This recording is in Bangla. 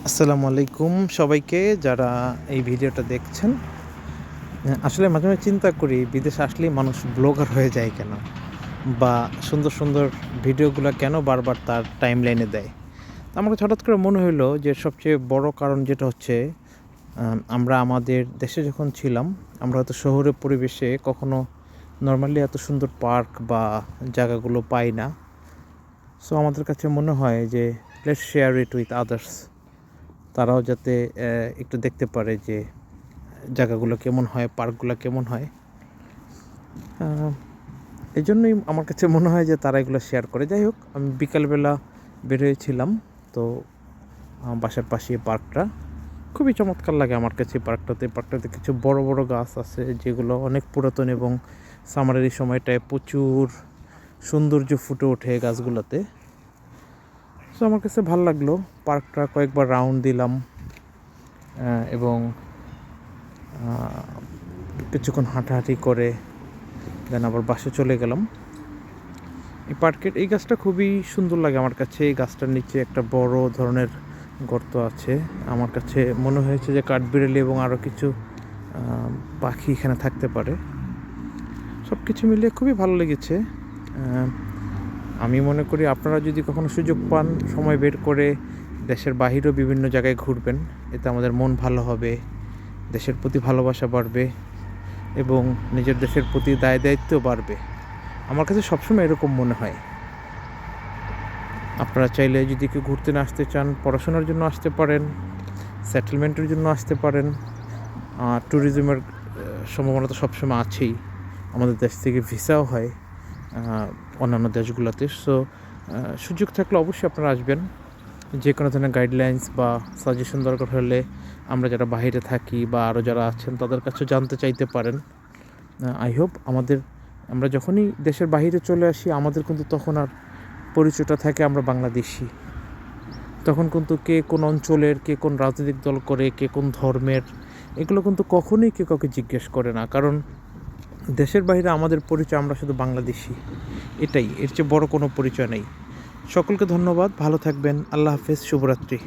আসসালামু আলাইকুম সবাইকে যারা এই ভিডিওটা দেখছেন। আসলে মাঝে মাঝে চিন্তা করি বিদেশে আসলেই মানুষ ব্লগার হয়ে যায় কেন, বা সুন্দর সুন্দর ভিডিওগুলো কেন বারবার তার টাইম লাইনে দেয়। আমার কাছে হঠাৎ করে মনে হলো যে সবচেয়ে বড় কারণ যেটা হচ্ছে, আমরা আমাদের দেশে যখন ছিলাম আমরা হয়তো শহরের পরিবেশে কখনো নর্মালি এত সুন্দর পার্ক বা জায়গাগুলো পাই না। সো আমাদের কাছে মনে হয় যে let's share it with others, তারাও যাতে একটু দেখতে পারে যে জায়গাগুলো কেমন হয়, পার্কগুলো কেমন হয়। এই জন্যই আমার কাছে মনে হয় যে তারা এগুলো শেয়ার করে। যাই হোক, আমি বিকালবেলা বের হয়েছিলাম, তো বাসার পাশে পার্কটা খুবই চমৎকার লাগে আমার কাছে। পার্কটাতে কিছু বড় বড় গাছ আছে যেগুলো অনেক পুরাতন, এবং সামারের এই সময়টায় প্রচুর সৌন্দর্য ফুটে ওঠে গাছগুলোতে। তো আমার কাছে ভালো লাগলো। পার্কটা কয়েকবার রাউন্ড দিলাম এবং কিছুক্ষণ হাঁটাহাঁটি করে দেন আবার বাসে চলে গেলাম। এই পার্কের এই গাছটা খুবই সুন্দর লাগে আমার কাছে। এই গাছটার নিচে একটা বড় ধরনের গর্ত আছে। আমার কাছে মনে হয়েছে যে কাঠবিড়ালি এবং আরও কিছু পাখি এখানে থাকতে পারে। সব কিছু মিলিয়ে খুবই ভালো লেগেছে। আমি মনে করি আপনারা যদি কখনো সুযোগ পান, সময় বের করে দেশের বাহিরেও বিভিন্ন জায়গায় ঘুরবেন, এতে আমাদের মন ভালো হবে, দেশের প্রতি ভালোবাসা বাড়বে এবং নিজের দেশের প্রতি দায় দায়িত্বও বাড়বে। আমার কাছে সবসময় এরকম মনে হয়। আপনারা চাইলে যদি কেউ ঘুরতে না আসতে চান, পড়াশোনার জন্য আসতে পারেন, সেটেলমেন্টের জন্য আসতে পারেন। ট্যুরিজমের সম্ভাবনা তো সবসময় আছেই। আমাদের দেশ থেকে ভিসাও হয় অন্যান্য দেশগুলোতে। সো সুযোগ থাকলে অবশ্যই আপনারা আসবেন। যে কোনো ধরনের গাইডলাইন্স বা সাজেশন দরকার হলে আমরা যারা বাইরে থাকি বা আরও যারা আছেন তাদের কাছে জানতে চাইতে পারেন। আই হোপ আমরা যখনই দেশের বাইরে চলে আসি আমাদের কিন্তু তখন আর পরিচয়টা থাকে আমরা বাংলাদেশি। তখন কিন্তু কে কোন অঞ্চলের, কে কোন রাজনৈতিক দল করে, কে কোন ধর্মের, এগুলো কিন্তু কখনোই কেউ কাউকে জিজ্ঞেস করে না। কারণ দেশের বাইরে আমাদের পরিচয় আমরা শুধু বাংলাদেশি, এটাই, এর চেয়ে বড় কোনো পরিচয় নেই। সকলকে ধন্যবাদ, ভালো থাকবেন, আল্লাহ হাফেজ, শুভরাত্রি।